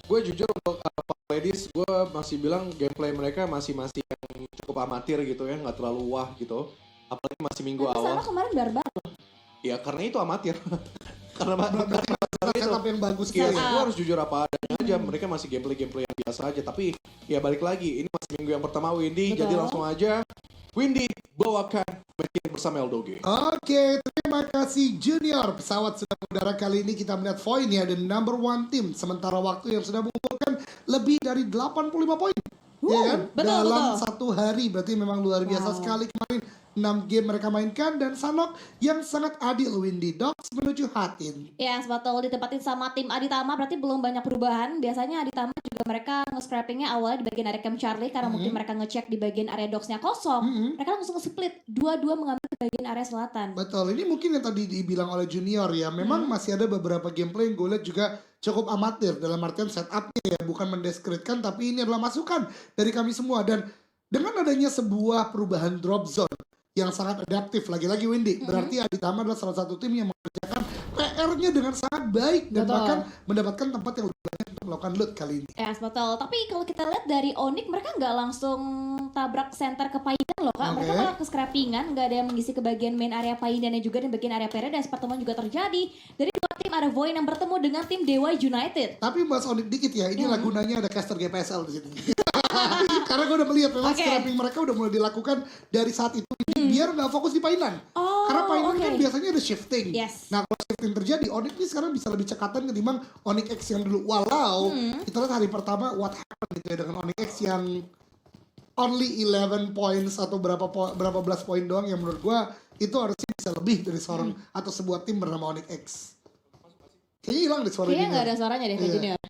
gue jujur untuk ladies, gue masih bilang gameplay mereka masih yang cukup amatir gitu ya, nggak terlalu wah gitu. Apalagi masih minggu Tapi awal. sana kemarin barbar loh. Ya karena itu amatir. karena Berarti setup yang bagus Iya, sekali. gue harus jujur apa adanya aja. Mereka masih gameplay yang biasa aja. Tapi ya balik lagi, ini masih minggu yang pertama Windy, Betul. jadi langsung aja Windy bawakan matching bersama Eldoge. Oke, terima kasih Junior. Pesawat sudah mengudara kali ini kita melihat poin ya, the number one team. Sementara waktu yang sudah mengumpulkan lebih dari 85 poin. Ya kan? Betul, Dalam betul. satu hari, berarti memang luar biasa sekali kemarin. 6 game mereka mainkan dan Sanok yang sangat adil Windy Dogs menuju Hatin. Ya, betul ditempatin sama tim Aditama berarti belum banyak perubahan. Biasanya Aditama juga mereka nge-scrappingnya awalnya di bagian area camp Charlie karena mungkin mereka ngecek di bagian area docksnya kosong. Mereka langsung split dua-dua mengambil ke bagian area selatan. Betul, ini mungkin yang tadi dibilang oleh Junior ya. Memang masih ada beberapa gameplay yang gue lihat juga cukup amatir dalam artian setupnya ya, bukan mendeskripsikan, tapi ini adalah masukan dari kami semua. Dan dengan adanya sebuah perubahan drop zone yang sangat adaptif, lagi-lagi Windy, berarti Aditama adalah salah satu tim yang mengerjakan PR-nya dengan sangat baik dan Betul. bahkan mendapatkan tempat yang lebih banyak untuk melakukan loot kali ini. Ya, betul. Tapi kalau kita lihat dari Onyx mereka nggak langsung tabrak center ke Paidan loh kak. Mereka Oke. malah ke scrappingan, nggak ada yang mengisi ke bagian main area Paidannya juga dan bagian area Paradise. Pertemuan juga terjadi. Dari dua tim ada Void yang bertemu dengan tim Dewa United. Tapi bahas Onyx dikit ya, ini gunanya ada caster GPSL di sini. Karena gue udah melihat memang Oke. scrapping mereka udah mulai dilakukan dari saat itu biar nggak fokus di painan. Oh, Karena painan oke. kan biasanya ada shifting. Yes. Nah kalau shifting terjadi, Onyx ini sekarang bisa lebih cekatan ketimbang Onyx X yang dulu. Walau kita lihat hari pertama what happened gitu ya dengan Onyx X yang only 11 points atau berapa belas poin doang, yang menurut gua itu harusnya bisa lebih dari seorang atau sebuah tim bernama Onyx X. Kayaknya hilang deh suara Kayaknya nggak Junior. ada suaranya deh Iya. Junior.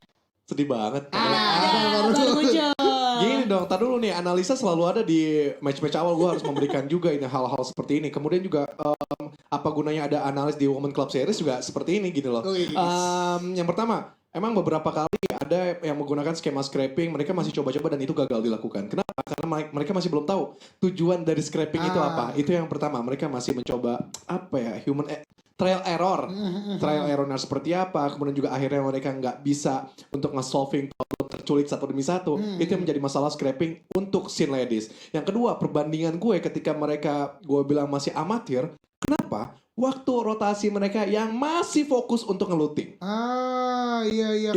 Sedih banget. Ada, baru muncul. Gini dong, tadi dulu nih, analisa selalu ada di match-match awal. Gue harus memberikan juga ini hal-hal seperti ini. Kemudian juga apa gunanya ada analis di Women Club Series juga seperti ini gitu loh. Oh, yes. Yang pertama, emang beberapa kali ada yang menggunakan skema scraping. Mereka masih coba-coba dan itu gagal dilakukan. Kenapa? Karena mereka masih belum tahu tujuan dari scraping itu apa. Itu yang pertama, mereka masih mencoba apa ya, trial errornya seperti apa. Kemudian juga akhirnya mereka nggak bisa untuk nge-solving problem terculik satu demi satu. Itu yang menjadi masalah scraping untuk scene ladies. Yang kedua, perbandingan gue ketika mereka gue bilang masih amatir. Kenapa? Waktu rotasi mereka yang masih fokus untuk ngeluting. Iya.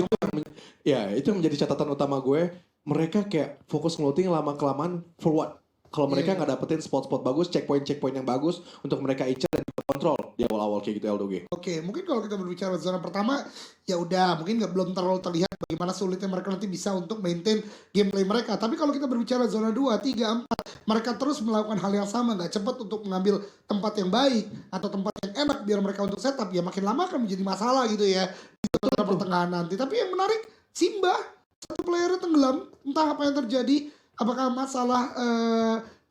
Itu yang menjadi catatan utama gue. Mereka kayak fokus ngeluting lama-kelamaan for what? Kalau mereka nggak dapetin spot-spot bagus, checkpoint yang bagus untuk mereka incar dan kontrol di awal-awal kayak gitu Eldoge. Oke, mungkin kalau kita berbicara zona pertama, ya udah mungkin belum terlalu terlihat bagaimana sulitnya mereka nanti bisa untuk maintain gameplay mereka. Tapi kalau kita berbicara zona 2, 3, 4, mereka terus melakukan hal yang sama, nggak cepat untuk mengambil tempat yang baik atau tempat yang enak biar mereka untuk setup, ya makin lama akan menjadi masalah gitu ya di zona pertengahan nanti. Tapi yang menarik, Simba, satu playernya tenggelam, entah apa yang terjadi. Apakah masalah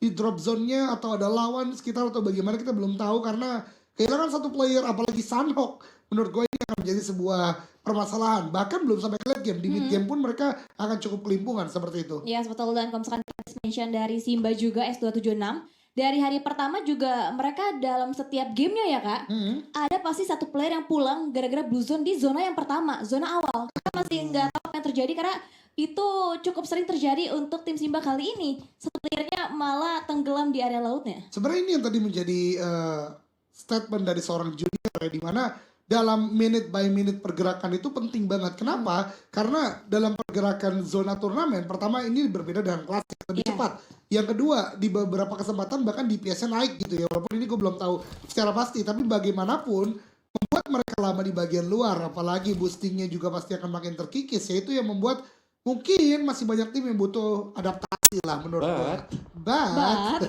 di drop zone-nya atau ada lawan sekitar atau bagaimana, kita belum tahu karena kehilangan satu player apalagi Sunhawk menurut gue ini akan menjadi sebuah permasalahan. Bahkan belum sampai ke late game, di mid game pun mereka akan cukup kelimpungan seperti itu. Ya, betul. Dan kalau misalkan mention dari Simba juga S276, dari hari pertama juga mereka dalam setiap gamenya ya kak, ada pasti satu player yang pulang gara-gara blue zone di zona yang pertama, zona awal. Kita masih nggak tahu apa yang terjadi karena itu cukup sering terjadi untuk tim Simba kali ini. Satu playernya malah tenggelam di area lautnya. Sebenarnya ini yang tadi menjadi statement dari seorang junior ya, di mana dalam minute by minute pergerakan itu penting banget. Kenapa? Karena dalam pergerakan zona turnamen, pertama ini berbeda dengan klasik, lebih cepat. Yang kedua, di beberapa kesempatan bahkan DPS-nya naik gitu ya. Walaupun ini gue belum tahu secara pasti, tapi bagaimanapun membuat mereka lama di bagian luar, apalagi boostingnya juga pasti akan makin terkikis. Yaitu yang membuat mungkin masih banyak tim yang butuh adaptasi lah menurut gue. But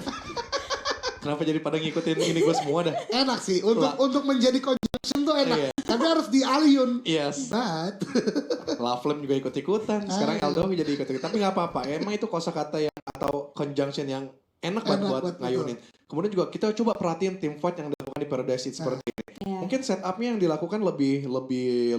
Kenapa jadi pada ngikutin ini gue semua dah? enak sih untuk menjadi conjunction tuh enak. Iya. Tapi harus di Aliun. Yes. But Laflem juga ikut-ikutan. Sekarang Eldoge jadi ikut-ikutan. Tapi nggak apa-apa. Emang itu kosakata yang atau conjunction yang enak banget buat ngayunin. Kemudian juga kita coba perhatiin tim fight yang dilakukan di Paradise seperti ini. Mungkin setupnya yang dilakukan lebih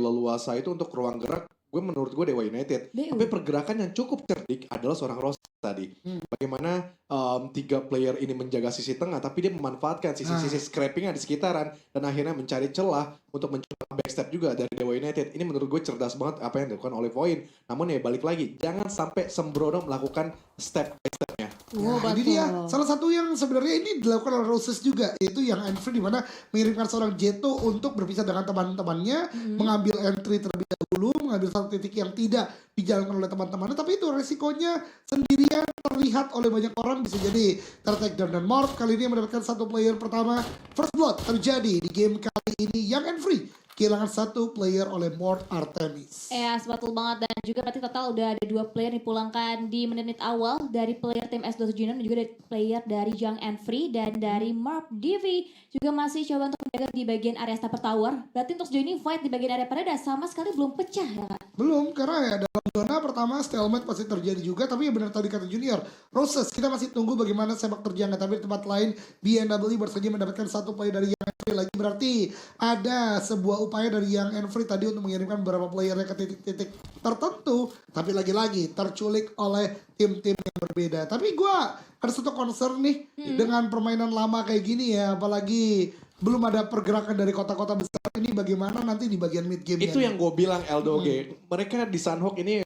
leluasa itu untuk ruang gerak menurut gue Dewa United. DU. Tapi pergerakan yang cukup cerdik adalah seorang Roses tadi. Bagaimana 3 player ini menjaga sisi tengah, tapi dia memanfaatkan sisi-sisi scrappingnya di sekitaran dan akhirnya mencari celah untuk mencoba backstep juga dari Dewa United. Ini menurut gue cerdas banget apa yang dilakukan oleh Voin. Namun ya balik lagi, jangan sampai sembrono melakukan step by stepnya. Nah, ini dia salah satu yang sebenarnya ini dilakukan oleh Roses juga, yaitu yang entry di mana mengirimkan seorang Jeto untuk berpisah dengan teman-temannya, mengambil entry terlebih dahulu, mengambil satu titik yang tidak dijalankan oleh teman-temannya, tapi itu resikonya sendirian terlihat oleh banyak orang, bisa jadi tertake down dan morph. Kali ini mendapatkan satu player pertama, first blood terjadi di game kali ini. Young and Free kehilangan satu player oleh Mort Artemis. Ya, betul banget. Dan juga berarti total udah ada 2 player dipulangkan di menit awal dari player tim S276 dan juga dari player dari Young and Free dan dari Marp DV juga masih coba untuk menjaga di bagian area Sniper Tower. Berarti untuk sejauh ini fight di bagian area Paradise sama sekali belum pecah ya Kak? Belum, karena ya dalam zona pertama stalemate pasti terjadi juga, tapi ya benar tadi kata Junior, Roses kita masih tunggu bagaimana sepak terjangnya, tapi di tempat lain BNW baru saja mendapatkan satu player dari Young and Free lagi, berarti ada sebuah upaya dari Young and Free tadi untuk mengirimkan beberapa playernya ke titik-titik tertentu, tapi lagi-lagi terculik oleh tim-tim yang berbeda. Tapi gue ada satu concern nih dengan permainan lama kayak gini ya, apalagi belum ada pergerakan dari kota-kota besar ini, bagaimana nanti di bagian mid game. Itu yang gue bilang LDOG. Mereka di Sunhawk ini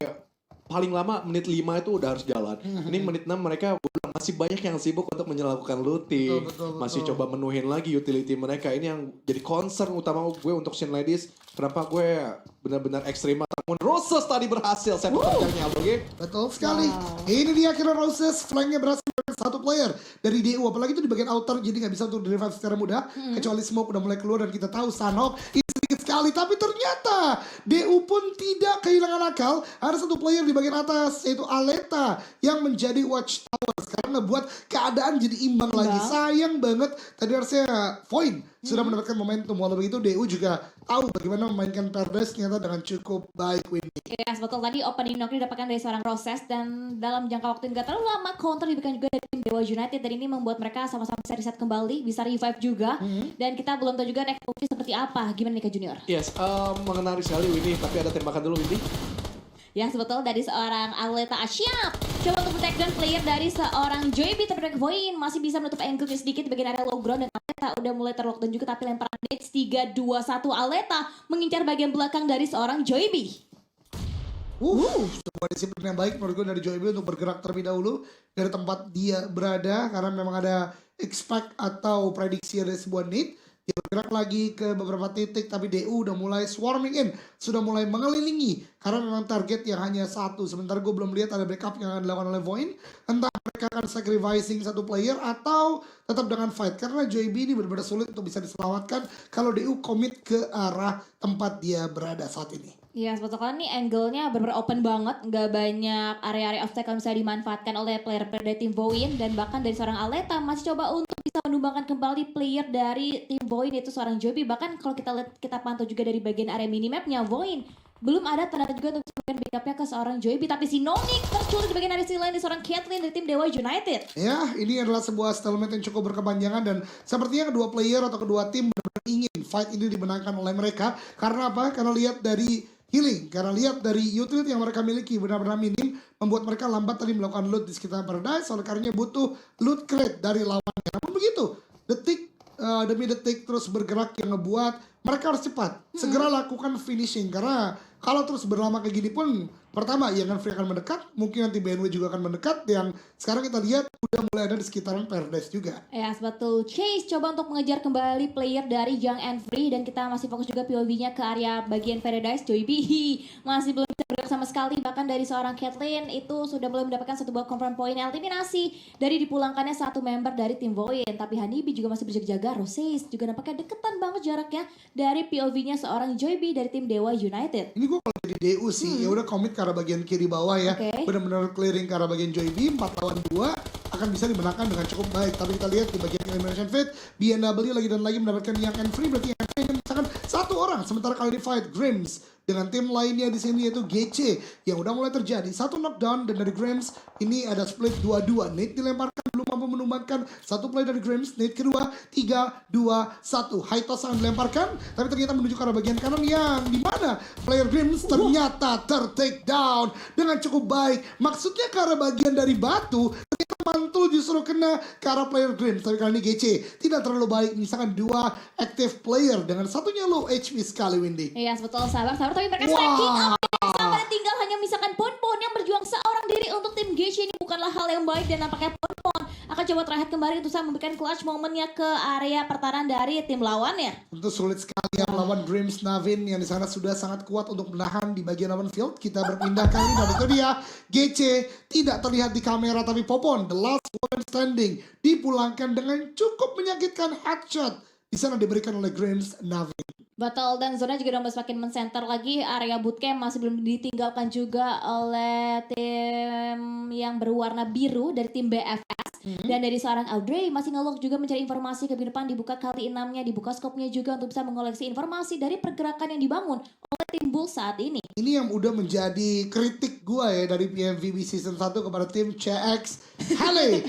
paling lama menit 5 itu udah harus jalan. Ini menit 6 mereka masih banyak yang sibuk untuk melakukan looting. Betul. Masih coba menuhin lagi utility mereka. Ini yang jadi concern utama gue untuk Shin Ladies. Kenapa gue benar-benar ekstrim. Namun Roses tadi berhasil sepak terjangnya LDOG. Betul sekali. Ini dia akhirnya Roses, flanknya berhasil dengan satu player dari DU, apalagi itu di bagian outer, jadi nggak bisa untuk revive secara mudah. Kecuali smoke udah mulai keluar dan kita tahu Sunhawk ini sedikit sekali, tapi ternyata DU pun tidak kehilangan akal. Ada satu player di bagian atas yaitu Aleta yang menjadi watchtower, sekarang ngebuat keadaan jadi imbang lagi. Sayang banget tadi harusnya Voin sudah mendapatkan momentum, walau begitu DU juga tahu bagaimana memainkan Paradise ternyata dengan cukup baik winning. Yes, betul. Tadi opening knock didapatkan dari seorang Roses dan dalam jangka waktu yang gak terlalu lama counter diberikan juga dari tim Dewa United, dan ini membuat mereka sama-sama bisa reset kembali, bisa revive juga. Dan kita belum tahu juga next move seperti apa. Gimana nih Kak Junior? Yes, mengenari sekali Winnie, tapi ada tembakan dulu Winnie. Ya, betul, dari seorang Aleta Asyap. Coba untuk take down player dari seorang Joyby, tapi Voin masih bisa menutup angle-nya sedikit bagian area low ground, dan Aleta udah mulai terlockdown juga, tapi lemparan nades 3-2-1 Aleta mengincar bagian belakang dari seorang Joyby. Sebuah disiplin yang baik menurut gue dari Joyby untuk bergerak terlebih dahulu dari tempat dia berada, karena memang ada expect atau prediksi dari sebuah need. Dia bergerak lagi ke beberapa titik, tapi DU udah mulai swarming in, sudah mulai mengelilingi, karena memang target yang hanya satu. Sementara gue belum lihat ada backup yang akan dilakukan oleh Voin, entah mereka akan sacrificing satu player atau tetap dengan fight, karena Joyby ini benar-benar sulit untuk bisa diselamatkan kalau DU commit ke arah tempat dia berada saat ini. Iya, sebetulnya nih angle-nya benar-benar open banget, nggak banyak area-area obstacle yang bisa dimanfaatkan oleh player-player dari tim Voin, dan bahkan dari seorang Aleta masih coba untuk bisa menumbangkan kembali player dari tim Voin, yaitu seorang Joyby. Bahkan kalau kita lihat, kita pantau juga dari bagian area minimapnya Voin, belum ada tanda juga untuk memberikan backupnya ke seorang Joyby, tapi si Nonic terculik di bagian area sisi lain di seorang Caitlyn dari tim Dewa United. Ya, ini adalah sebuah stalemate yang cukup berkepanjangan, dan sepertinya kedua player atau kedua tim benar-benar ingin fight ini dimenangkan oleh mereka. Karena apa? Karena lihat dari healing, karena lihat dari utility yang mereka miliki benar-benar minim, membuat mereka lambat tadi melakukan loot di sekitar Paradise, oleh karenanya butuh loot crate dari lawannya. Namun begitu, detik demi detik terus bergerak yang ngebuat mereka harus cepat, segera lakukan finishing, karena kalau terus berlama kayak gini pun, pertama Young and Free akan mendekat, mungkin nanti BNW juga akan mendekat, yang sekarang kita lihat udah mulai ada di sekitaran Paradise juga. Ya, betul. Chase coba untuk mengejar kembali player dari Young and Free, dan kita masih fokus juga POV-nya ke area bagian Paradise. Joyby masih belum bisa bergerak sama sekali, bahkan dari seorang Caitlyn itu sudah mulai mendapatkan satu buah confirm point eliminasi dari dipulangkannya satu member dari tim Voin. Tapi Hanibi juga masih berjaga-jaga. Roses juga nampaknya deketan banget jaraknya dari POV-nya seorang Joyby dari tim Dewa United. Ini gue kalau jadi DU sih, ya udah komit ke arah bagian kiri bawah ya, benar-benar clearing ke arah bagian Joyby, 4 lawan 2 akan bisa dimenangkan dengan cukup baik. Tapi kita lihat di bagian elimination fit, BNW lagi dan lagi mendapatkan Young and Free, berarti Young and Free hanya misalkan satu orang, sementara kali di fight Grims dengan tim lainnya di sini yaitu GC yang udah mulai terjadi satu knockdown, dan dari Grims ini ada split 2-2. Nate dilemparkan belum mampu menumbangkan satu play dari Grims. Nate kedua, 3, 2, 1. High toss yang dilemparkan, tapi ternyata menuju ke arah bagian kanan yang dimana player Grims ternyata ter-take down dengan cukup baik. Maksudnya ke arah bagian dari batu, ternyata mantul justru kena ke arah player Grims. Tapi kali ini GC tidak terlalu baik. Misalkan 2 active player dengan satunya low HP sekali, Windy. Iya, betul, sabar, tapi mereka Wah. stacking up. Sabar, tinggal hanya misalkan Pon-Pon yang berjuang seorang diri untuk tim Geisha. Ini bukanlah hal yang baik dan nampaknya Pon-Pon akan coba terakhir kembali untuk bisa memberikan clutch momennya ke area pertahanan dari tim lawannya. Tentu sulit sekali ya melawan Grims Navin yang di sana sudah sangat kuat untuk menahan di bagian open field. Kita berpindah kali dan itu dia GC tidak terlihat di kamera, tapi Popon the last one standing dipulangkan dengan cukup menyakitkan headshot di sana diberikan oleh Grims Navin. Betul, dan zona juga udah semakin men-center lagi. Area bootcamp masih belum ditinggalkan juga oleh tim yang berwarna biru dari tim BFS. Dan dari seorang Audrey masih ngelog juga mencari informasi ke depan. Dibuka kali 6-nya, dibuka scope-nya juga untuk bisa mengoleksi informasi dari pergerakan yang dibangun oleh tim Bulls saat ini. Ini yang udah menjadi kritik gua ya dari PMVB Season 1 kepada tim CX Halle.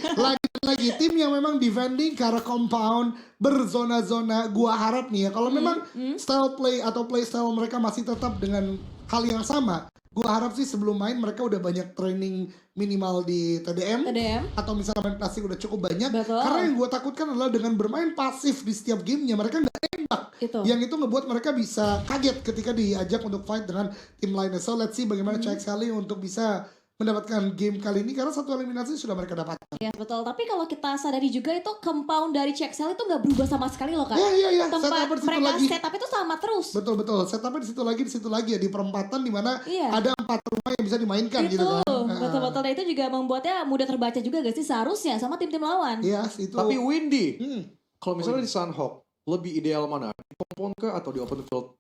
Lagi tim yang memang defending ke arah compound berzona-zona. Gua harap nih ya kalau memang style play atau play style mereka masih tetap dengan hal yang sama, gua harap sih sebelum main mereka udah banyak training minimal di TDM. Atau misalnya main plastik udah cukup banyak. Betul. Karena yang gue takutkan adalah dengan bermain pasif di setiap gamenya mereka nggak tembak. Yang itu ngebuat mereka bisa kaget ketika diajak untuk fight dengan tim lainnya. So let's see bagaimana CX kali untuk bisa mendapatkan game kali ini karena satu eliminasi sudah mereka dapatkan. Ya betul, tapi kalau kita sadari juga itu compound dari CXL itu nggak berubah sama sekali loh Kak. Iya. Tempat Setupnya di situ mereka lagi. setup itu sama terus. Betul. Setupnya di situ lagi ya di perempatan di mana Iya. ada 4 rumah yang bisa dimainkan Itu, gitu kan. betul. Dan itu juga membuatnya mudah terbaca juga gak sih seharusnya sama tim-tim lawan. Iya, itu. Tapi Windy, Hmm. kalau misalnya di Sunhawk, lebih ideal mana? Di compound ke atau di open field?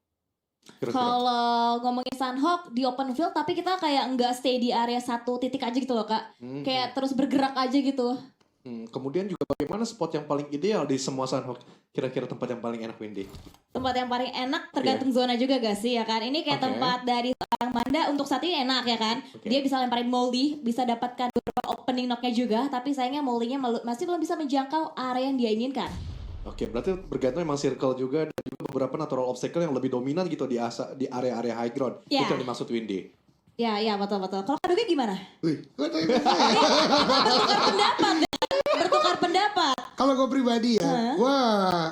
Kira-kira. Kalau ngomongin Sunhawk di open field tapi kita kayak nggak stay di area satu titik aja gitu loh Kak. Kayak terus bergerak aja gitu. Kemudian juga bagaimana spot yang paling ideal di semua Sunhawk? Kira-kira tempat yang paling enak, Windy? Tempat yang paling enak tergantung zona juga gak sih ya kan. Ini kayak Oke. tempat dari seorang Manda untuk saat ini enak ya kan. Oke. Dia bisa lemparin moldy, bisa dapatkan beberapa opening knocknya juga. Tapi sayangnya moldy-nya masih belum bisa menjangkau area yang dia inginkan. Oke, berarti bergantung memang circle juga dan juga beberapa natural obstacle yang lebih dominan gitu di area-area high ground. Ya. Itu yang dimaksud Windy. Ya betul. Kalau Kadoge gimana? Wih, gue tanya saya. Bertukar pendapat. Kalau gue pribadi ya, gue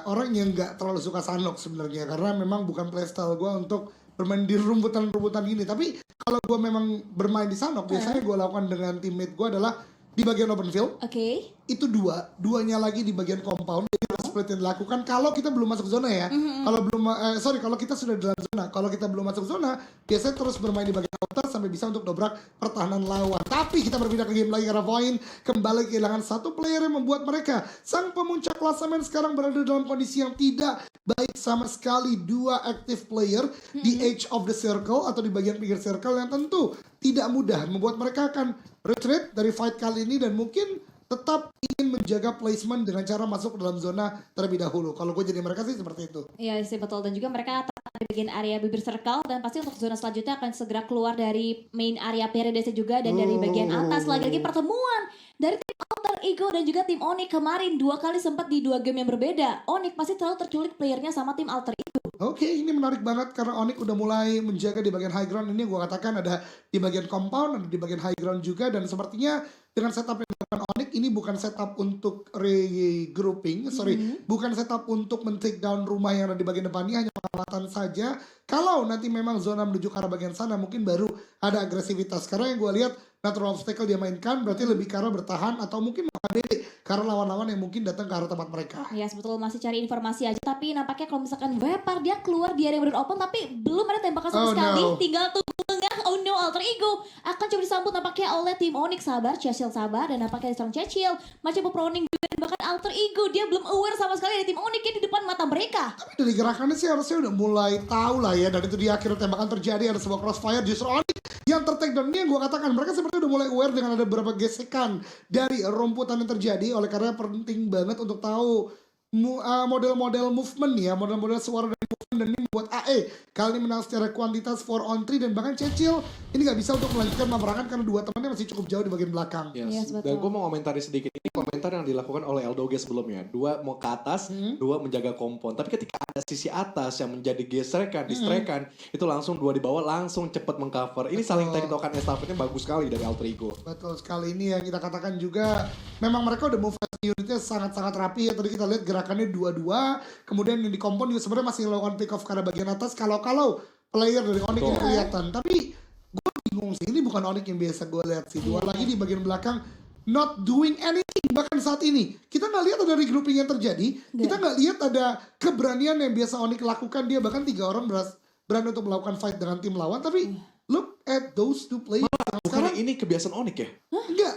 orang yang nggak terlalu suka Sunlock sebenarnya karena memang bukan playstyle gue untuk bermain di rumputan-rumputan gini. Tapi kalau gue memang bermain di Sunlock, biasanya gue lakukan dengan teammate gue adalah di bagian open field. Oke. Itu duanya lagi di bagian compound. Jadi split yang dilakukan kalau kita belum masuk zona ya. Kalau kita sudah di dalam zona. Kalau kita belum masuk zona, biasanya terus bermain di bagian counter sampai bisa untuk dobrak pertahanan lawan. Tapi kita berpindah ke game lagi karena Void kembali kehilangan satu player yang membuat mereka sang pemuncak klasemen sekarang berada dalam kondisi yang tidak baik sama sekali. 2 active player di edge of the circle atau di bagian pinggir circle yang tentu tidak mudah membuat mereka akan retreat dari fight kali ini dan mungkin tetap ingin menjaga placement dengan cara masuk ke dalam zona terlebih dahulu. Kalau gue jadi mereka sih seperti itu. Iya sih betul, dan juga mereka di bagian area bibir circle dan pasti untuk zona selanjutnya akan segera keluar dari main area Paradise juga dan dari bagian atas lagi pertemuan dari tim Alter Ego dan juga tim Onyx kemarin 2 kali sempat di 2 game yang berbeda. Onyx pasti selalu terculik playernya sama tim Alter Ego. Oke, ini menarik banget karena Onyx udah mulai menjaga di bagian high ground. Ini gue katakan ada di bagian compound, ada di bagian high ground juga. Dan sepertinya dengan setup yang dilakukan Onyx ini bukan setup untuk regrouping, bukan setup untuk men-take down rumah yang ada di bagian depannya, hanya pengamatan saja. Kalau nanti memang zona menuju ke arah bagian sana mungkin baru ada agresivitas. Karena yang gue lihat natural obstacle dia mainkan berarti lebih ke arah bertahan atau mungkin ADD karena lawan-lawan yang mungkin datang ke arah tempat mereka. Ya betul, masih cari informasi aja. Tapi nampaknya kalau misalkan Vepar dia keluar di area yang open tapi belum ada tembakan sama sekali. Tinggal tunggu tengah. Oh no, Alter Ego akan coba disambut nampaknya oleh tim Onyx. Sabar, Chechil sabar. Dan nampaknya ada seorang Chechil macam Proning juga. Dan bahkan Alter Ego dia belum aware sama sekali dari tim Onyx yang di depan mata mereka. Tapi dari gerakannya sih harusnya udah mulai tahu lah ya. Dan itu di akhir tembakan terjadi ada sebuah crossfire justru Onyx yang ter-take down. Ini yang gue katakan mereka seperti udah mulai aware dengan ada beberapa gesekan dari rumputan yang terjadi. Oleh karena penting banget untuk tahu model-model movement ya, model-model suara dari movement, dan ini membuat AE kali ini menang secara kuantitas 4 on 3 dan bahkan Chechil ini gak bisa untuk melanjutkan peperangan karena 2 temannya masih cukup jauh di bagian belakang. Yes. Yes, betul. Dan gue mau komentari sedikit, ini komentar yang yang dilakukan oleh LDOG sebelumnya. 2 mau ke atas, 2 menjaga kompon. Tapi ketika ada sisi atas yang menjadi gesekan, distrekan, itu langsung 2 di bawah langsung cepat mengcover. Ini saling tektokan estafetnya bagus sekali dari Alter Ego. Betul sekali, ini yang kita katakan juga memang mereka udah move unitnya sangat-sangat rapi ya. Tadi kita lihat gerakannya 2-2, kemudian yang di kompon juga sebenarnya masih melakukan pick off ke arah bagian atas kalau player dari Onyx ini kelihatan. Tapi gue bingung sih, ini bukan Onyx yang biasa gue lihat sih. 2 lagi di bagian belakang not doing anything bahkan saat ini. Kita nggak lihat ada regrouping yang terjadi. Kita nggak lihat ada keberanian yang biasa Onyx lakukan. Dia bahkan 3 orang berani untuk melakukan fight dengan tim lawan. Tapi look at those 2 players. Bukannya ini kebiasaan Onyx ya? Enggak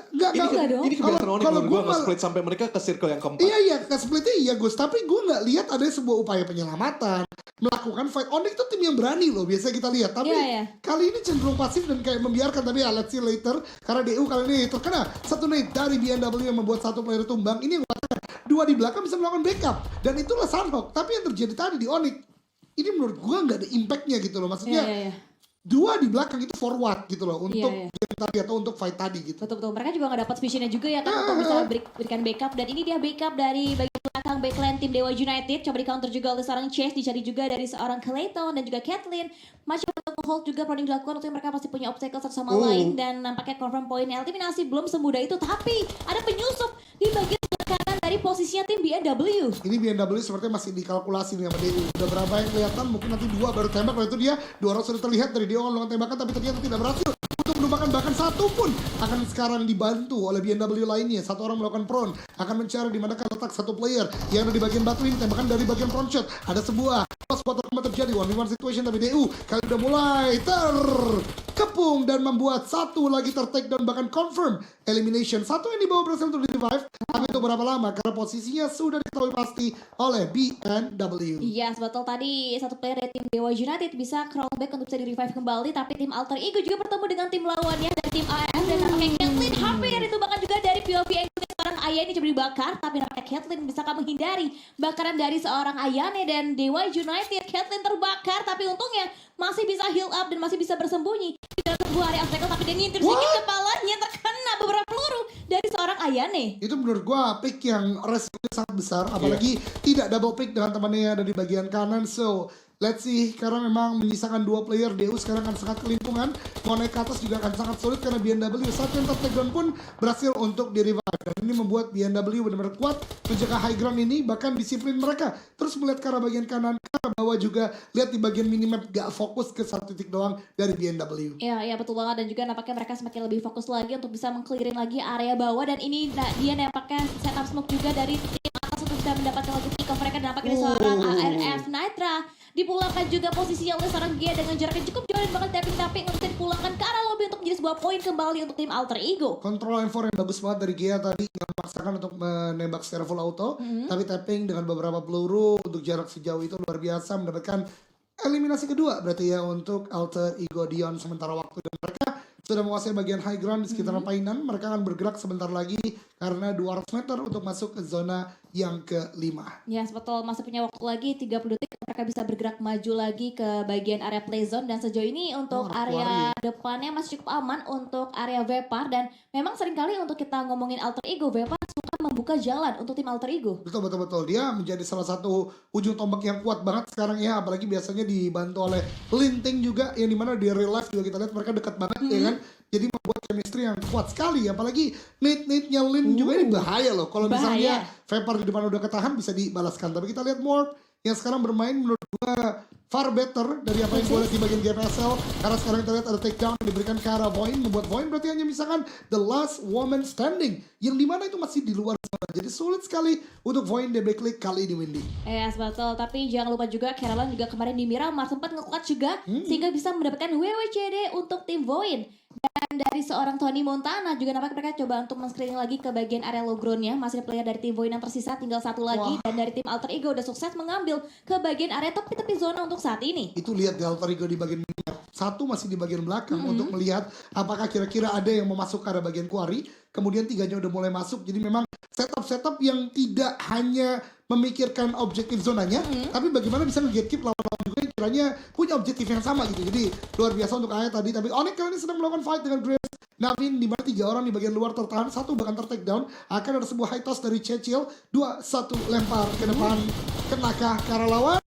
dong. Ini kebiasaan Onyx Kalau menurut gue nge-split sampai mereka ke circle yang keempat. Iya, ke splitnya iya Gus. Tapi gue nggak lihat ada sebuah upaya penyelamatan, melakukan fight. Onyx itu tim yang berani loh, biasanya kita lihat. Tapi kali ini cenderung pasif dan kayak membiarkan. Tapi ya let's see later. Karena DU kali ini terkena 1 nade dari BNW yang membuat 1 player tumbang. Ini yang gue katakan, 2 di belakang bisa melakukan backup. Dan itulah Sunhawk. Tapi yang terjadi tadi di Onyx, ini menurut gue nggak ada impactnya gitu loh. Maksudnya 2 di belakang itu forward gitu loh untuk game tadi atau untuk fight tadi gitu. Betul. Mereka juga nggak dapat visionnya juga ya kan untuk bisa berikan backup. Dan ini dia backup dari bagian belakang backline tim Dewa United. Coba di counter juga oleh seorang Chase, dicari juga dari seorang Clayton dan juga Caitlyn. Masih untuk hold juga perlu dilakukan untuk mereka pasti punya obstacle satu sama lain. Dan nampaknya confirm point eliminasi belum semudah itu. Tapi ada penyusup di bagian kanan dari posisinya tim BNW. Ini BNW sepertinya masih dikalkulasi nih sama DU. Udah berapa yang kelihatan, mungkin nanti 2 baru tembak. Kalau itu dia 2 orang sudah terlihat dari dia melakukan tembakan, tapi ternyata tidak berhasil untuk menumbangkan. Bahkan 1 pun akan sekarang dibantu oleh BNW lainnya. 1 orang melakukan prone, akan mencari di manakah letak 1 player yang ada di bagian batu ini. Tembakan dari bagian front shot, ada sebuah spot terjadi 1v1 situation, tapi DU kali udah mulai terkepung dan membuat 1 lagi take down, bahkan confirm elimination. 1 yang dibawa berhasil untuk di revive, tapi untuk berapa lama karena posisinya sudah diketahui pasti oleh BNW. Iya, betul, tadi 1 player dari tim Dewa United bisa crawlback untuk bisa di revive kembali, tapi tim Alter Ego juga bertemu dengan tim lawannya dari tim AF dan nampaknya Caitlyn hampir itu bahkan juga dari POV Angle seorang Ayane coba dibakar, tapi nampaknya Caitlyn bisa menghindari bakaran dari seorang Ayane dan Dewa United. Caitlyn terbakar, tapi untungnya masih bisa heal up dan masih bisa bersembunyi di dalam sebuah area obstacle, tapi dia ngintir sedikit kepalanya terkena beberapa peluru dari seorang Ayane. Itu menurut gua pick yang resikonya sangat besar, apalagi tidak double pick dengan temannya yang ada di bagian kanan. So let's see, karena memang menyisakan 2 player, DU sekarang akan sangat kelimpungan. Mau naik ke atas juga akan sangat sulit karena BNW 1 yang takedown pun berhasil untuk di-revive. Dan ini membuat BNW benar-benar kuat menjaga high ground ini, bahkan disiplin mereka. Terus melihat ke arah bagian kanan, ke arah bawah juga. Lihat di bagian minimap gak fokus ke 1 titik doang dari BNW. Iya betul banget, dan juga nampaknya mereka semakin lebih fokus lagi untuk bisa meng-clearin lagi area bawah. Dan ini dia nampaknya setup smoke juga dari tim atas untuk bisa mendapatkan lagi pick off mereka. Dan nampaknya seorang ARF Nitra dipulangkan juga posisinya oleh seorang Gia dengan jarak yang cukup jauh dan bahkan tapping untuk dipulangkan ke arah lobby untuk menjadi sebuah poin kembali untuk tim Alter Ego. Control M4 yang bagus banget dari Gia tadi, yang memaksakan untuk menembak secara full auto, tapi tapping dengan beberapa peluru untuk jarak sejauh itu luar biasa, mendapatkan eliminasi kedua berarti ya untuk Alter Ego Dion sementara waktu. Dan mereka sudah menguasai bagian high ground di sekitar Painan. Mereka akan bergerak sebentar lagi karena 200 meter untuk masuk ke zona yang ke-5. Ya, betul, masih punya waktu lagi 30 detik. Mereka bisa bergerak maju lagi ke bagian area play zone. Dan sejauh ini untuk area depannya masih cukup aman untuk area Vepar. Dan memang seringkali untuk kita ngomongin Alter Ego, Vepar suka membuka jalan untuk tim Alter Ego. Betul. Dia menjadi salah satu ujung tombak yang kuat banget sekarang ya. Apalagi biasanya dibantu oleh Linting juga, yang dimana di real life juga kita lihat mereka dekat banget ya kan. Jadi membuat chemistry yang kuat sekali. Apalagi nade-nya Lin juga ini bahaya loh. Kalau misalnya Vapor di depan udah ketahan bisa dibalaskan. Tapi kita lihat Morph yang sekarang bermain menurut gua far better dari apa yang gue lihat di bagian GPSL. Karena sekarang kita lihat ada takedown yang diberikan ke arah Void. Membuat Void berarti hanya misalkan the last woman standing, yang dimana itu masih di luar zona. Jadi sulit sekali untuk Void double click kali ini, Windy. Yes, betul. Tapi jangan lupa juga Caroline juga kemarin di Miramar sempat nge-clutch juga sehingga bisa mendapatkan WWCD untuk tim Void. Dan dari seorang Tony Montana juga nampak mereka coba untuk men-screening lagi ke bagian area low ground-nya. Masih ada player dari tim Void yang tersisa, tinggal 1 lagi. Dan dari tim Alter Ego udah sukses mengambil ke bagian area tepi-tepi zona untuk saat ini. Itu lihat di Alter Ego di bagian minyak. 1 masih di bagian belakang untuk melihat apakah kira-kira ada yang mau masuk ke arah bagian quarry. Kemudian 3-nya udah mulai masuk. Jadi memang setup yang tidak hanya memikirkan objektif zonanya, tapi bagaimana bisa nge-gatekeep lawan-lawan juga yang kiranya punya objektif yang sama gitu. Jadi luar biasa untuk Aya tadi. Tapi Onyx kali ini sedang melakukan fight dengan Grace Navin, di mana 3 orang di bagian luar tertahan, 1 bahkan ter-take down. Akan ada sebuah high toss dari Cecil, 2-1 lempar ke depan, kenakah ke arah lawan.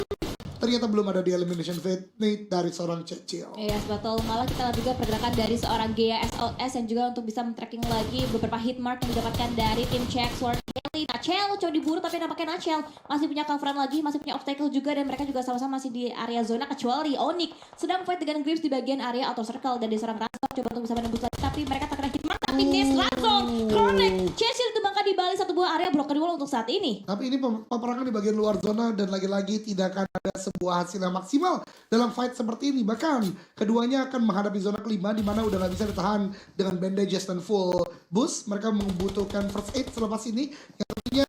Ternyata belum ada di elimination fate dari seorang Cecil. Iya, betul. Malah kita lihat juga pergerakan dari seorang Gea SOS yang juga untuk bisa men-tracking lagi beberapa hit mark yang didapatkan dari tim Check Sword Kelly. Nachel coba diburu tapi nampaknya Nachel masih punya coveran lagi, masih punya obstacle juga, dan mereka juga sama-sama masih di area zona, kecuali Onyx sedang fight dengan Grips di bagian area outer circle, dan di seorang Razor coba untuk bisa menembus lagi, tapi mereka terkena hit mark, tapi Ness langsung connect. Cecil ditumbangkan di balik satu buah area broken wall untuk saat ini. Tapi ini peperangan di bagian luar zona, dan lagi-lagi tidak akan ada sebuah hasil yang maksimal dalam fight seperti ini. Bahkan keduanya akan menghadapi zona kelima, di mana udah gak bisa ditahan dengan bandages dan full boost. Mereka membutuhkan first aid selepas ini, yang tentunya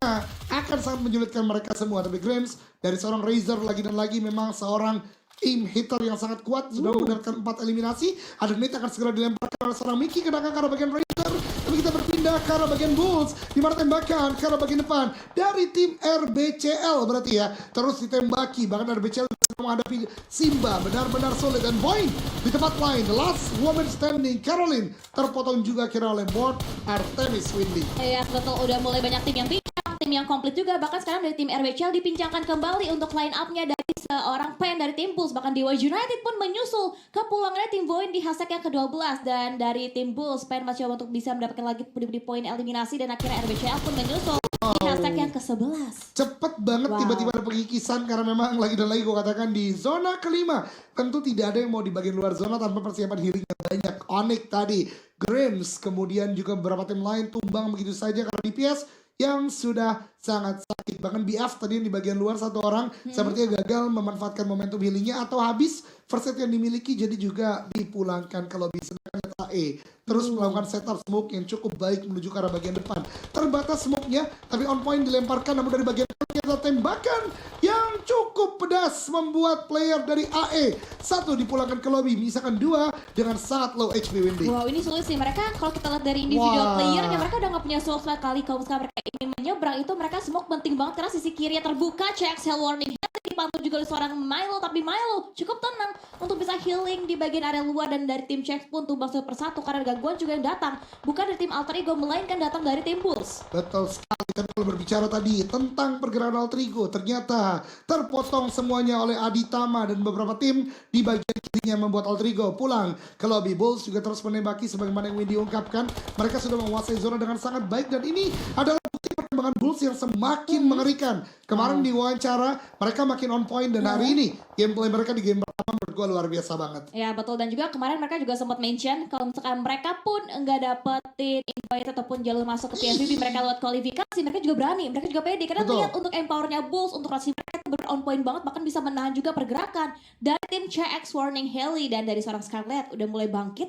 akan sangat menyulitkan mereka semua. Tapi Grims dari seorang Razor lagi dan lagi memang seorang aim hitter yang sangat kuat, sudah mendapatkan 4 eliminasi. Ada nade akan segera dilemparkan oleh seorang Mickey ke arah bagian Razor. Tapi kita berpindah ke arah bagian Bulls, di mana tembakan ke arah bagian depan dari tim RBCL berarti ya. Terus ditembaki, bahkan RBCL menghadapi Simba benar-benar sulit, dan point di tempat lain. The last woman standing, Caroline, terpotong juga kira oleh board Artemis Windy. Iya, betul. Udah mulai banyak tim yang pincang, tim yang komplit juga. Bahkan sekarang dari tim RBCL dipincangkan kembali untuk line up-nya dari seorang Pen dari tim Bulls. Bahkan Dewa United pun menyusul kepulangannya tim Void di hashtag yang ke-12. Dan dari tim Bulls, Pen masih coba untuk bisa mendapatkan lagi di poin eliminasi, dan akhirnya RBCL pun menyusul di hashtag yang ke-11. Cepet banget tiba-tiba ada pengikisan, karena memang lagi dan lagi gue katakan di zona kelima. Tentu tidak ada yang mau di bagian luar zona tanpa persiapan healing yang banyak. Onyx tadi, Grims, kemudian juga beberapa tim lain tumbang begitu saja karena DPS yang sudah sangat sakit. Bahkan BF tadi yang di bagian luar 1 orang sepertinya gagal memanfaatkan momentum healingnya, atau habis first aid yang dimiliki, jadi juga dipulangkan ke lobby. Sedangkan AE terus melakukan setup smoke yang cukup baik menuju ke arah bagian depan. Terbatas smoke-nya, tapi on point dilemparkan, namun dari bagian depan kita tembakan yang cukup pedas membuat player dari AE 1 dipulangkan ke lobby, misalkan 2 dengan sangat low HP Windy. Wow, ini sulit sih. Mereka kalau kita lihat dari individual player, ya mereka udah gak punya soul sama kali. Kalau misalkan mereka ingin menyeberang itu, mereka smoke penting banget karena sisi kirinya terbuka. Check cell warning dipantul juga oleh seorang Milo, tapi Milo cukup tenang untuk bisa healing di bagian area luar, dan dari tim Check pun tumbang 1 persatu karena gangguan juga yang datang bukan dari tim Alter Ego, melainkan datang dari tim Bulls. Betul sekali. Tapi kalau berbicara tadi tentang pergerakan Alter Ego, ternyata terpotong semuanya oleh Aditama dan beberapa tim di bagian kirinya, membuat Alter Ego pulang ke lobby. Bulls juga terus menembaki sebagaimana yang Windy ungkapkan. Mereka sudah menguasai zona dengan sangat baik, dan ini adalah bukti perkembangan Bulls yang semakin mengerikan. Kemarin di wawancara mereka makin on point, dan hari ini gameplay mereka di game pertama menurut gue luar biasa banget. Ya betul, dan juga kemarin mereka juga sempat mention kalau misalkan mereka pun nggak dapetin invite ataupun jalur masuk ke PSBB, mereka lewat kualifikasi, mereka juga berani, mereka juga pede karena lihat untuk empowernya Bulls, untuk rotasi mereka itu on point banget, bahkan bisa menahan juga pergerakan dari tim CX Warning Heli, dan dari seorang Scarlet udah mulai bangkit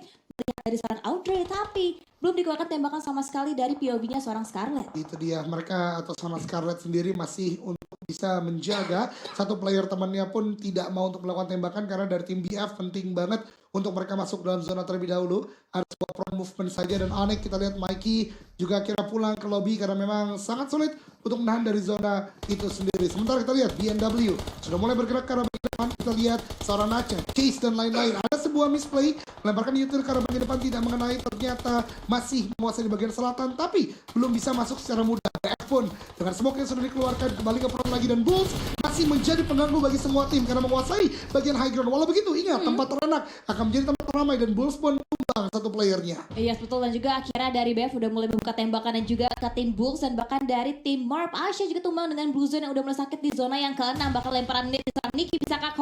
dari seorang Audrey, tapi belum dikeluarkan tembakan sama sekali dari POV-nya seorang Scarlet. Itu dia, mereka atau sama Scarlet sendiri masih untuk bisa menjaga satu player temannya pun tidak mau untuk melakukan tembakan, karena dari tim BF penting banget untuk mereka masuk dalam zona terlebih dahulu. Ada sebuah pro movement saja, dan Onyx kita lihat Mikey juga kira pulang ke lobby karena memang sangat sulit untuk menahan dari zona itu sendiri. Sementara kita lihat BNW sudah mulai bergerak ke arah bagian depan. Kita lihat seorang Nacha, Case dan lain-lain. Ada sebuah misplay, melemparkan util ke arah bagian depan tidak mengenai, ternyata masih menguasai di bagian selatan, tapi belum bisa masuk secara mudah. BF pun dengan smoke yang sudah dikeluarkan kembali ke front lagi, dan Bulls masih menjadi pengganggu bagi semua tim karena menguasai bagian high ground. Walau begitu, ingat tempat terenak akan menjadi tempat ramai, dan Bulls pun tumbang 1 playernya. Iya betul, dan juga akhirnya dari BF udah mulai membuka tembakan dan juga ke tim Bulls, dan bahkan dari tim Marp Asia juga tumbang dengan Blue Zone yang udah mulai sakit di zona yang ke-6. Bakal lemparan nade di seorang Niki, bisakah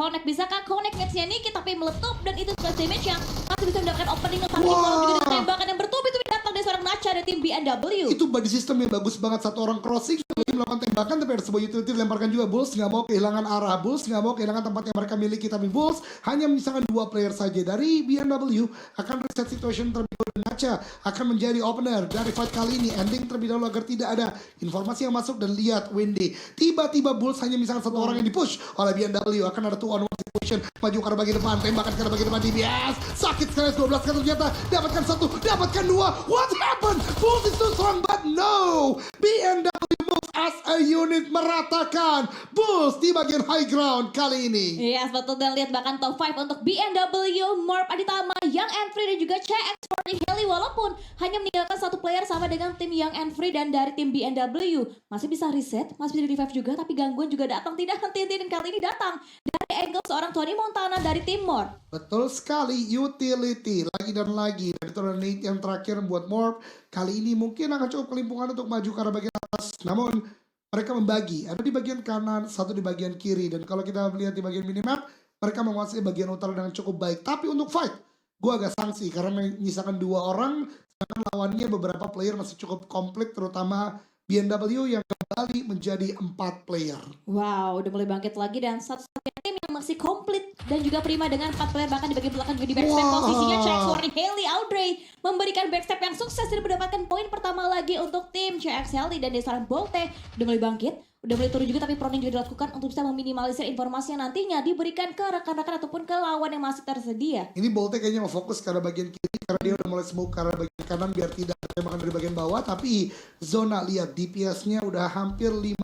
connect netsnya Niki, tapi meletup, dan itu splash damage yang masih bisa mendapatkan opening, tapi juga dengan tembakan yang bertubi-tubi datang dari seorang Nacha dari tim BNW. Itu body system yang bagus banget, 1 orang crossing melakukan tembakan, tapi ada sebuah utility dilemparkan juga. Bulls nggak mau kehilangan arah, Bulls nggak mau kehilangan tempat yang mereka miliki, tapi Bulls hanya menyisakan 2 player saja. Dari BNW akan reset situation terlebih dahulu, dan Nacha akan menjadi opener dari fight kali ini. Ending terlebih dahulu agar tidak ada informasi yang masuk, dan lihat Windy, tiba-tiba Bulls hanya misalkan 1 orang yang dipush oleh BNW. Akan ada 2-on-1 situation, maju ke arah bagian depan, tembakan ke arah bagian depan, DBS sakit sekali, 12 kan ternyata dapatkan 1, dapatkan 2. What happened? Bulls is so strong, but no, BNW move as a unit meratakan Bulls di bagian high ground kali ini. Iya, betul. Dan lihat bahkan top 5 untuk BMW, Morp Aditama, Young and Free dan juga CX40 Heli. Walaupun hanya meninggalkan satu player sama dengan tim Young and Free dan dari tim BMW. Masih bisa reset, masih bisa revive juga, tapi gangguan juga datang. Tidak henti-henti dan kali ini datang dari angle seorang Tony Montana dari tim Morp. Betul sekali, utility lagi dan lagi dari turun Nate yang terakhir buat Morp. Kali ini mungkin akan cukup kelimpungan untuk maju ke arah bagian atas. Namun mereka membagi, ada di bagian kanan, satu di bagian kiri. Dan kalau kita melihat di bagian minimap, mereka menguasai bagian utara dengan cukup baik. Tapi untuk fight, gue agak sanksi karena menyisakan 2 orang. Sedangkan lawannya beberapa player masih cukup komplit, terutama BMW yang kembali menjadi 4 player. Wow, udah mulai bangkit lagi dan satu-satunya tim yang masih komplit dan juga prima dengan 4 player, bahkan di bagian belakang juga di backstep. Wah. Posisinya CX40 Heli Audrey memberikan backstep yang sukses dan mendapatkan poin pertama lagi untuk tim CX Heli. Dan di seorang Bolte udah mulai bangkit, udah mulai turun juga, tapi proning juga dilakukan untuk bisa meminimalisir informasi yang nantinya diberikan ke rekan-rekan ataupun ke lawan yang masih tersedia. Ini Bolte kayaknya mau fokus ke arah bagian kiri karena dia udah mulai smoke ke arah bagian kanan biar tidak ada tembakan dari bagian bawah. Tapi zona, lihat DPS-nya udah hampir 5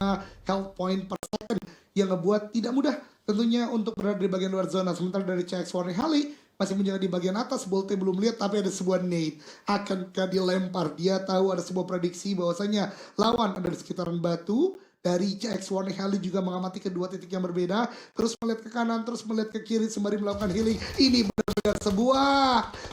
health point per second yang ngebuat tidak mudah tentunya untuk berada di bagian luar zona. Sementara dari CX40 Heli masih menjaga di bagian atas. Bolte belum lihat, tapi ada sebuah nade akankah dilempar. Dia tahu ada sebuah prediksi bahwasanya lawan ada di sekitaran batu. Dari CX1 Heli juga mengamati kedua titik yang berbeda, terus melihat ke kanan, terus melihat ke kiri sembari melakukan healing. Ini benar-benar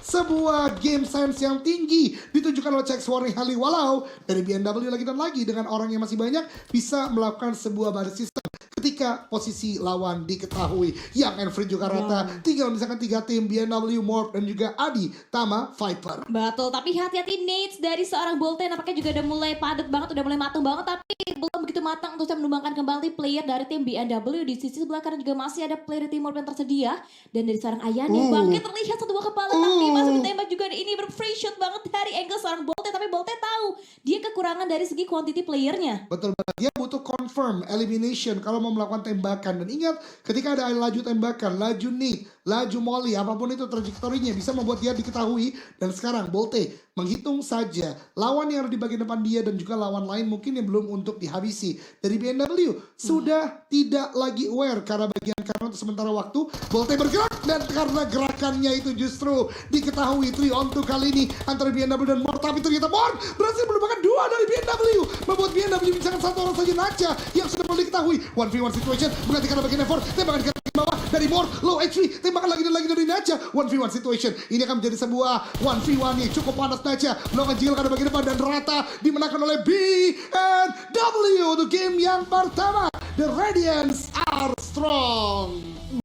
sebuah game sense yang tinggi ditunjukkan oleh CX1 Heli. Walau dari BMW lagi dan lagi dengan orang yang masih banyak bisa melakukan sebuah baris sistem ketika posisi lawan diketahui. Young and Free juga rata, tinggal misalkan 3 tim, BMW, Morp dan juga Adi, Tama, Viper. Betul, tapi hati-hati nades dari seorang Bolte nampaknya juga udah mulai padat banget, udah mulai matang banget, tapi belum begitu matang untuk bisa menumbangkan kembali player dari tim BMW. Di sisi sebelah kanan juga masih ada player tim Morp yang tersedia. Dan dari seorang Ayane bangkit terlihat satu buah kepala, tapi masih ditembak juga. Ini free shot banget dari angle seorang Bolte, tapi Bolte tahu dia kekurangan dari segi quantity playernya. Betul banget, dia butuh confirm elimination kalau mau melakukan tembakan. Dan ingat, ketika ada laju tembakan, laju nade, laju molly, apapun itu trajektorinya bisa membuat dia diketahui. Dan sekarang Bolte menghitung saja lawan yang ada di bagian depan dia dan juga lawan lain mungkin yang belum untuk dihabisi. Dari BMW sudah tidak lagi aware karena bagian kanan untuk sementara waktu. Bolte bergerak dan karena gerakannya itu justru diketahui 3 on 2 kali ini antara BMW dan Morp. Tapi ternyata Morp berhasil melupakan 2 dari BMW, membuat BMW misalkan 1 orang saja Nacha yang sudah perlu diketahui. 1v1 situation berarti karena bagian effort, tembakan ke bawah dari Morp, low HP, tembakan lagi dan lagi dari Nacha. 1v1 situation ini akan menjadi sebuah 1v1 nih cukup panas. Nacha melakukan jiggle karena bagian depan dan rata dimenangkan oleh BMW untuk game yang pertama. The Radiance are strong.